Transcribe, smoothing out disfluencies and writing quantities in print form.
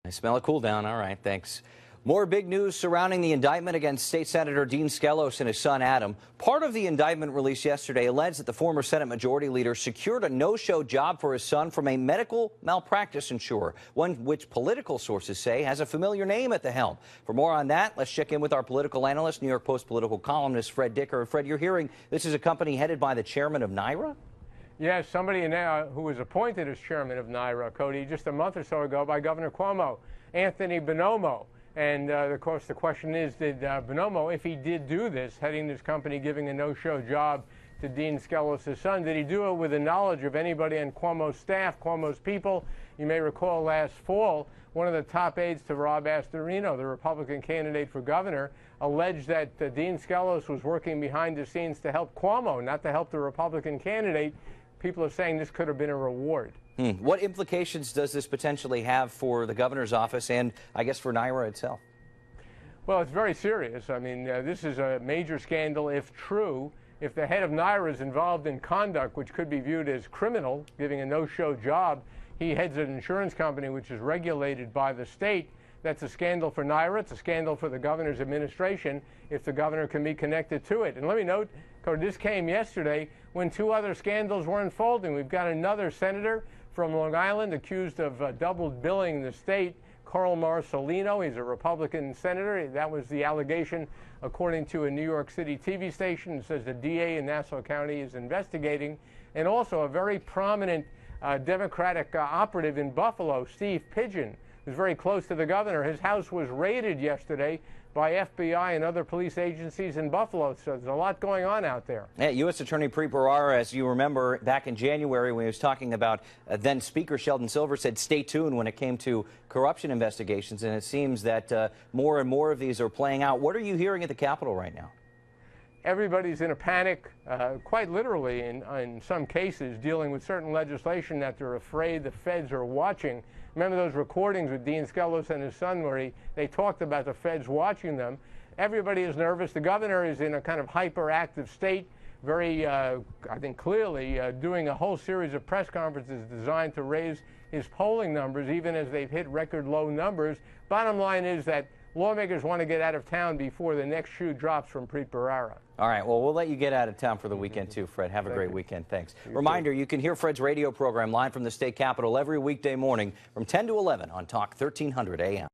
I smell a cool down. All right, thanks. More big news surrounding the indictment against State Senator Dean Skelos and his son Adam. Part of the indictment released yesterday alleged that the former Senate Majority Leader secured a no-show job for his son from a medical malpractice insurer, one which political sources say has a familiar name at the helm. For more on that, let's check in with our political analyst, New York Post political columnist Fred Dicker. Fred, you're hearing this is a company headed by the chairman of NYRA? Yes, somebody who was appointed as chairman of NYRA, Cody, just a month or so ago by Governor Cuomo, Anthony Bonomo. And, of course, the question is, did Bonomo, if he did do this, heading this company, giving a no-show job to Dean Skelos' son, did he do it with the knowledge of anybody on Cuomo's staff, Cuomo's people? You may recall last fall, one of the top aides to Rob Astorino, the Republican candidate for governor, alleged that Dean Skelos was working behind the scenes to help Cuomo, not to help the Republican candidate. People are saying this could have been a reward. What implications does this potentially have for the governor's office and, I guess, for NYRA itself? Well, it's very serious. I mean, this is a major scandal if true. If the head of NYRA is involved in conduct which could be viewed as criminal, giving a no-show job, he heads an insurance company which is regulated by the state. That's a scandal for NYRA. It's a scandal for the governor's administration if the governor can be connected to it. And let me note, this came yesterday when two other scandals were unfolding. We've got another senator from Long Island accused of double billing the state, Carl Marcelino. He's a Republican senator. That was the allegation, according to a New York City TV station. It says the DA in Nassau County is investigating. And also a very prominent Democratic operative in Buffalo, Steve Pigeon, who's very close to the governor. His house was raided yesterday by FBI and other police agencies in Buffalo. So there's a lot going on out there. Yeah, U.S. Attorney Preet Bharara, as you remember, back in January when he was talking about then Speaker Sheldon Silver, said stay tuned when it came to corruption investigations. And it seems that more and more of these are playing out. What are you hearing at the Capitol right now? Everybody's in a panic, quite literally in some cases, dealing with certain legislation that they're afraid the feds are watching. Remember those recordings with Dean Skelos and his son where they talked about the feds watching them? Everybody is nervous. The governor is in a kind of hyperactive state, very, I think clearly, doing a whole series of press conferences designed to raise his polling numbers, even as they've hit record low numbers. Bottom line is that lawmakers want to get out of town before the next shoe drops from Preet Bharara. All right, well, we'll let you get out of town for the weekend, too, Fred. Have a great weekend. Thanks. Reminder, you can hear Fred's radio program live from the state capitol every weekday morning from 10 to 11 on Talk 1300 AM.